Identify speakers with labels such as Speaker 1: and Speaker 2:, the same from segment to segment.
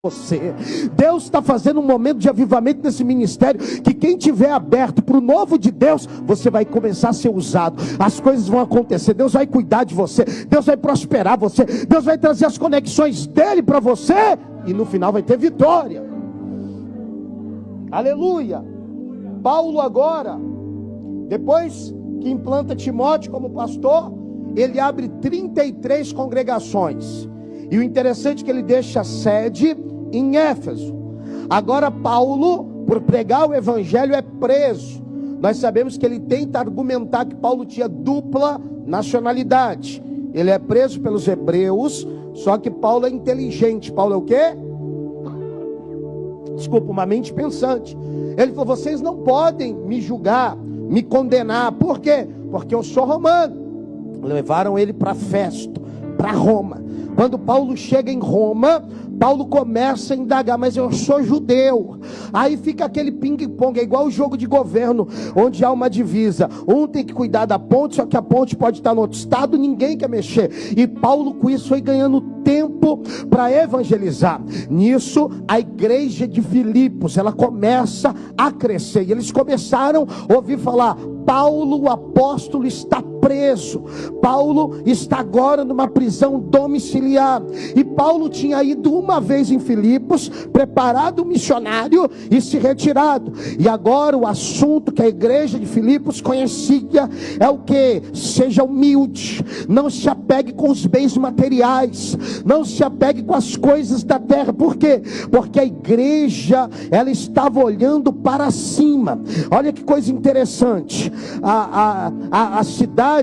Speaker 1: você. Deus está fazendo um momento de avivamento nesse ministério, que quem tiver aberto para o novo de Deus, você vai começar a ser usado, as coisas vão acontecer, Deus vai cuidar de você, Deus vai prosperar você, Deus vai trazer as conexões dele para você, e no final vai ter vitória. Aleluia. Paulo agora, depois que implanta Timóteo como pastor, ele abre 33 congregações, e o interessante é que ele deixa a sede em Éfeso. Agora Paulo, por pregar o evangelho, é preso. Nós sabemos que ele tenta argumentar que Paulo tinha dupla nacionalidade. Ele é preso pelos hebreus, só que Paulo é inteligente. Paulo é o quê? Desculpa, uma mente pensante. Ele falou: vocês não podem me julgar, me condenar. Por quê? Porque eu sou romano. Levaram ele para Festo, para Roma. Quando Paulo chega em Roma, Paulo começa a indagar: mas eu sou judeu. Aí fica aquele ping-pong, é igual o jogo de governo, onde há uma divisa. Um tem que cuidar da ponte, só que a ponte pode estar no outro estado, ninguém quer mexer. E Paulo com isso foi ganhando tempo para evangelizar. Nisso, a igreja de Filipos, ela começa a crescer. E eles começaram a ouvir falar: Paulo, o apóstolo, está preso. Paulo está agora numa prisão domiciliar. E Paulo tinha ido uma vez em Filipos, preparado um missionário e se retirado. E agora o assunto que a igreja de Filipos conhecia é o que? Seja humilde, não se apegue com os bens materiais, não se apegue com as coisas da terra. Por quê? Porque a igreja, ela estava olhando para cima. Olha que coisa interessante. A cidade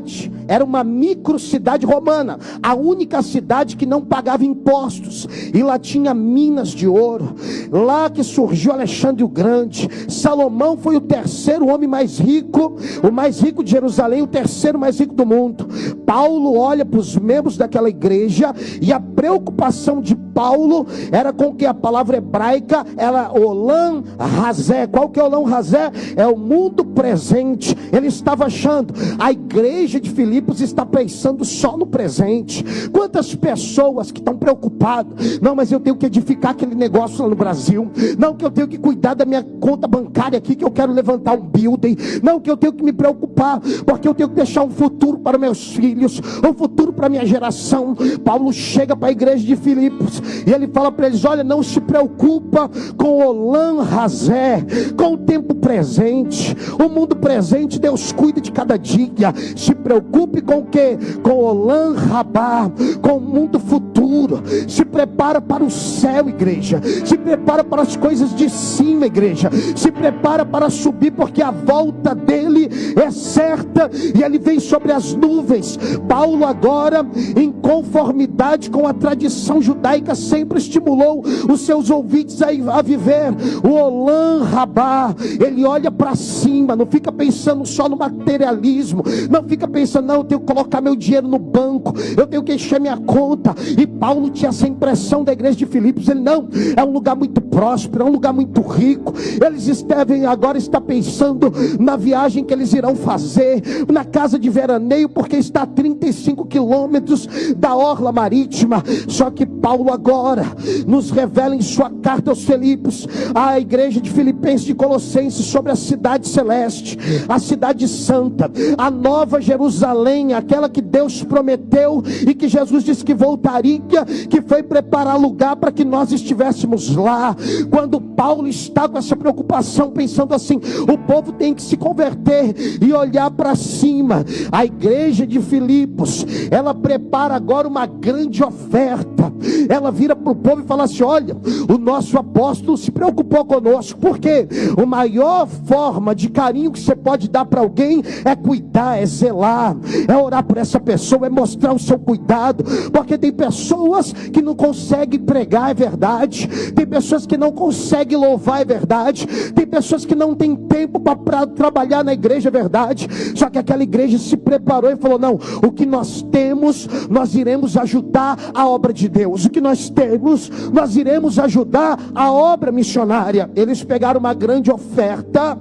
Speaker 1: era uma micro cidade romana, a única cidade que não pagava impostos, e lá tinha minas de ouro, lá que surgiu Alexandre o Grande. Salomão foi o terceiro homem mais rico, o mais rico de Jerusalém, o terceiro mais rico do mundo. Paulo olha para os membros daquela igreja, e a preocupação de Paulo era com que a palavra hebraica era olam hazé. Qual que é olam hazé? É o mundo presente. Ele estava achando, a igreja de Filipos está pensando só no presente. Quantas pessoas que estão preocupadas: não, mas eu tenho que edificar aquele negócio lá no Brasil, não, que eu tenho que cuidar da minha conta bancária aqui, que eu quero levantar um building, não, que eu tenho que me preocupar, porque eu tenho que deixar um futuro para meus filhos, um futuro para minha geração. Paulo chega para a igreja de Filipos e ele fala para eles: olha, não se preocupa com o olam hazé, com o tempo presente, o mundo presente Deus cuida de cada dia. Se preocupe com o que? Com o olam rabá, com o mundo futuro. Se prepara para o céu, igreja. Se prepara para as coisas de cima, igreja. Se prepara para subir, porque a volta dele é certa e ele vem sobre as nuvens. Paulo agora, em conformidade com a tradição judaica, sempre estimulou os seus ouvintes a viver o olam rabá. Ele olha para cima, não fica pensando só no materialismo, não fica pensando: não, eu tenho que colocar meu dinheiro no banco, eu tenho que encher minha conta. E Paulo tinha essa impressão da igreja de Filipos. Ele: não, é um lugar muito próspero, é um lugar muito rico. Eles devem agora estar pensando na viagem que eles irão fazer, na casa de veraneio, porque está a 35 quilômetros da orla marítima. Só que Paulo agora nos revela em sua carta aos Filipos, a igreja de Filipenses, de Colossenses, sobre a cidade celeste, a cidade santa, a nova Jerusalém, aquela que Deus prometeu e que Jesus disse que voltaria, que foi preparar lugar para que nós estivéssemos lá. Quando Paulo está com essa preocupação, pensando assim: o povo tem que se converter e olhar para cima, a igreja de Filipos, ela prepara agora uma grande oferta. Ela vira para o povo e fala assim: olha, o nosso apóstolo se preocupou conosco. Porque a maior forma de carinho que você pode dar para alguém é cuidar, é zelar, é orar por essa pessoa, é mostrar o seu cuidado. Porque tem pessoas que não conseguem pregar, é verdade. Tem pessoas que não conseguem louvar, é verdade. Tem pessoas que não têm tempo para trabalhar na igreja, é verdade. Só que aquela igreja se preparou e falou: não, o que nós temos, nós iremos ajudar a obra de Deus. O que nós temos, nós iremos ajudar a obra missionária. Eles pegaram uma grande oferta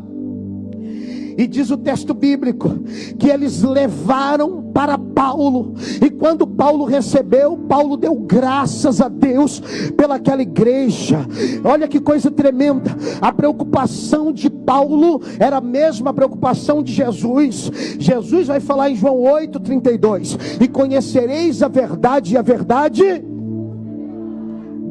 Speaker 1: E diz o texto bíblico que eles levaram para Paulo. E quando Paulo recebeu, Paulo deu graças a Deus pelaquela igreja. Olha que coisa tremenda. A preocupação de Paulo era a mesma preocupação de Jesus. Jesus vai falar em João 8:32: e conhecereis a verdade, e a verdade...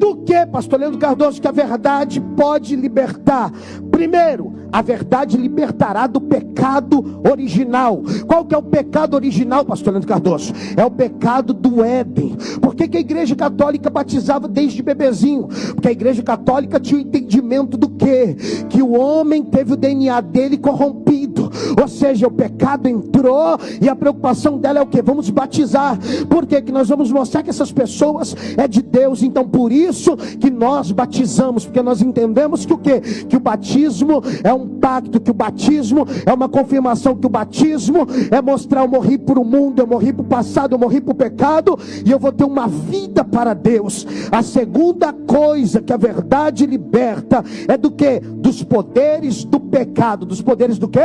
Speaker 1: Do que, pastor Leandro Cardoso, que a verdade pode libertar? Primeiro, a verdade libertará do pecado original. Qual que é o pecado original, pastor Leandro Cardoso? É o pecado do Éden. Por que a igreja católica batizava desde bebezinho? Porque a igreja católica tinha o entendimento do quê? Que o homem teve o DNA dele corrompido. Ou seja, o pecado entrou e a preocupação dela é o quê? Vamos batizar. Por quê? Que nós vamos mostrar que essas pessoas é de Deus. Então por isso que nós batizamos, porque nós entendemos que o quê? Que o batismo é um pacto, que o batismo é uma confirmação, que o batismo é mostrar: eu morri para o mundo, eu morri para o passado, eu morri para o pecado, e eu vou ter uma vida para Deus. A segunda coisa que a verdade liberta é do quê? Dos poderes do pecado. Dos poderes do quê?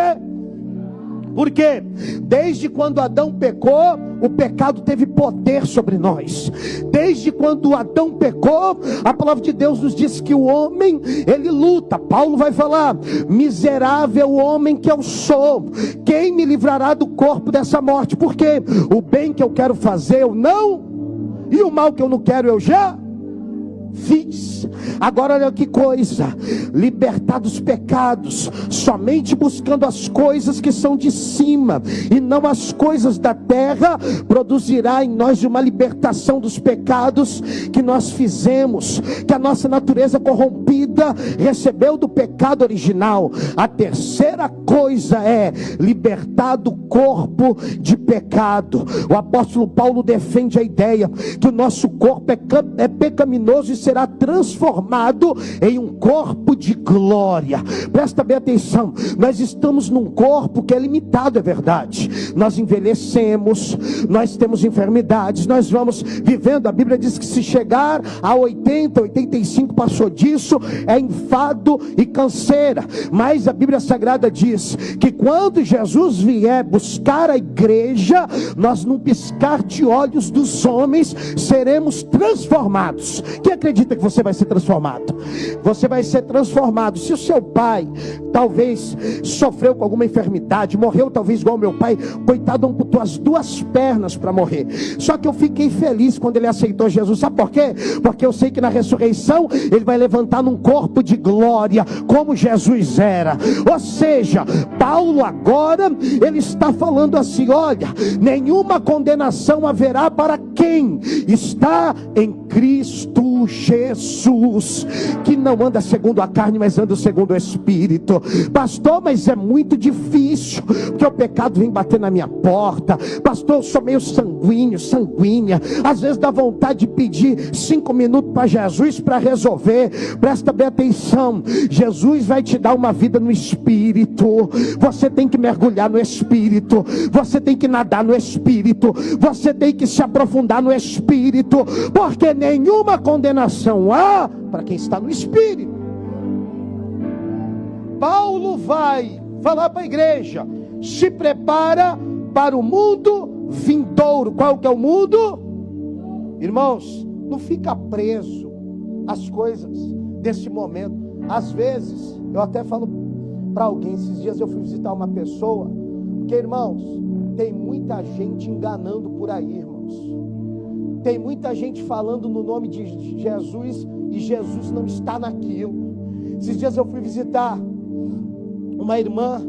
Speaker 1: Porque desde quando Adão pecou, o pecado teve poder sobre nós. Desde quando Adão pecou, a palavra de Deus nos diz que o homem, ele luta. Paulo vai falar: miserável homem que eu sou, quem me livrará do corpo dessa morte? Porque o bem que eu quero fazer eu não, e o mal que eu não quero eu já fiz. Agora olha que coisa: libertar dos pecados, somente buscando as coisas que são de cima e não as coisas da terra, produzirá em nós uma libertação dos pecados que nós fizemos, que a nossa natureza corrompida recebeu do pecado original. A terceira coisa é libertar do corpo de pecado. O apóstolo Paulo defende a ideia que o nosso corpo é pecaminoso e será transformado em um corpo de glória. Presta bem atenção: nós estamos num corpo que é limitado, é verdade. Nós envelhecemos, nós temos enfermidades, nós vamos vivendo. A Bíblia diz que se chegar a 80, 85, passou disso, é enfado e canseira. Mas a Bíblia Sagrada diz que quando Jesus vier buscar a igreja, nós num piscar de olhos dos homens seremos transformados. Quem acredita que você vai ser transformado? Você vai ser transformado. Se o seu pai talvez sofreu com alguma enfermidade, morreu talvez igual meu pai, coitado, amputou as duas pernas para morrer. Só que eu fiquei feliz quando ele aceitou Jesus. Sabe por quê? Porque eu sei que na ressurreição ele vai levantar num corpo de glória, como Jesus era. Ou seja, Paulo agora ele está falando assim: olha, nenhuma condenação haverá para quem está em Cristo Jesus, que não anda segundo a carne, mas anda segundo o Espírito. Pastor, mas é muito difícil, porque o pecado vem bater na minha porta. Pastor, eu sou meio sanguínea. Às vezes dá vontade de pedir 5 minutos para Jesus para resolver. Presta bem atenção: Jesus vai te dar uma vida no Espírito. Você tem que mergulhar no Espírito, você tem que nadar no Espírito, você tem que se aprofundar no Espírito, porque nenhuma condenação há para quem está no Espírito. Paulo vai falar para a igreja: se prepara para o mundo vindouro. Qual que é o mundo? Irmãos, não fica preso às coisas desse momento. Às vezes, eu até falo para alguém, esses dias eu fui visitar uma pessoa, porque, irmãos, tem muita gente enganando por aí, irmãos. Tem muita gente falando no nome de Jesus e Jesus não está naquilo. Esses dias eu fui visitar uma irmã